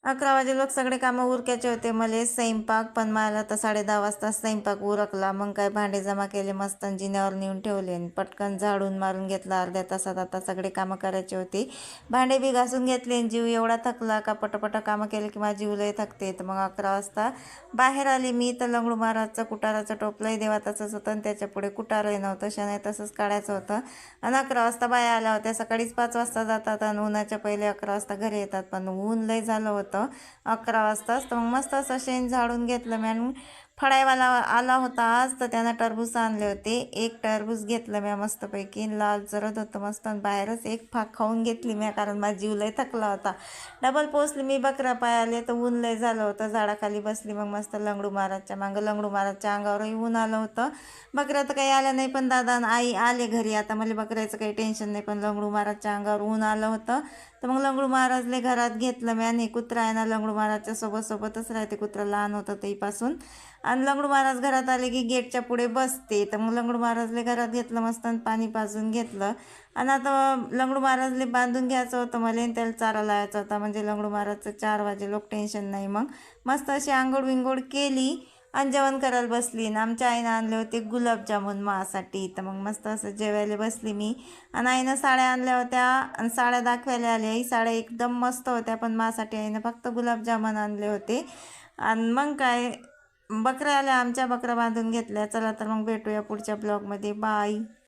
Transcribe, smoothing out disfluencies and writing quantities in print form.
11 वाजे लोक सगळे कामं उरकायचे होते. मला स्वयंपाक पण मला तर 10:30 वाजता स्वयंपाक उरकला. मग काय भांडे जमा केले मस्त जिन्यावर नेऊन ठेवले. पटकन झाडून मारून घेतला. अर्ध्या तासात आता सगळे कामं करायचे होते. भांडे बी घासून घेतले. जीव एवढा थकला का पटपट कामं केले की माझी जीव लय थकते. तर मग 11 वाजता बाहेर आले मी. तर लंगडू महाराजचं कुटाराचं टोपलंही देवा तसंच होतं आणि त्याच्या पुढे कुटारही नव्हतं. शनाय तसंच काढायचं होतं. आणि 11 वाजता बाया आल्या होत्या. सकाळीच 5 वाजता जातात आणि उन्हाच्या पहिले 11 वाजता घरी येतात. पण ऊन लय झालं होतं 11 वाजताच. तर मग मस्त असं शेण झाडून घेतलं मी. आणि फळायवाला आला होता आज, तर त्यानं टरबूज आणले होते. एक टरबूज घेतलं मी मस्तपैकी. लाल जरद होतं मस्त. आणि बाहेरच एक फाक खाऊन घेतली मी, कारण माझा जीव लय थकला होता. डबल पोचली मी बकरा पायाले. तर ऊन लय झालं होतं. झाडाखाली बसली मग मस्त लंगडू महाराजच्या मागं. लंगडू महाराजच्या अंगावरही ऊन आलं होतं. बकऱ्या तर काही आल्या नाही, पण दादा आणि आई आले घरी. आता मला बकऱ्याचं काही टेन्शन नाही, पण लंगडू महाराजच्या अंगावर ऊन आलं होतं. तर मग लंगडू महाराजले घरात घेतलं मी. आणि कुत्रा आहे ना, लंगडू महाराजच्या सोबतच राहते. कुत्रा लहान होतं तेपासून. आणि लंगडू महाराज घरात आले की गेटच्या पुढे बसते. तर मग लंगडू महाराजले घरात घेतलं मस्त आणि पाणी पाजून घेतलं. आणि आता लंगडू महाराजले बांधून घ्यायचं होतं मला आणि त्याला चारा लावायचा होता. म्हणजे लंगडू महाराजचं 4 वाजे लोक टेन्शन नाही. मग मस्त अशी आंघोळ विंगोळ केली आणि जेवण करायला बसली. आणि आमच्या आईनं आणले होते गुलाबजामुन मासाठी. तर मग मस्त असं जेवायला बसली मी. आणि आईनं साड्या आणल्या होत्या आणि साड्या दाखवायला आल्या. ही साड्या एकदम मस्त होत्या, पण माझ्यासाठी आईनं फक्त गुलाबजामुन आणले होते. आणि मग काय बकऱ्या आल्या आमच्या, बकऱ्या बांधून घेतल्या. चला तर मग भेटूया पुढच्या ब्लॉगमध्ये. बाय.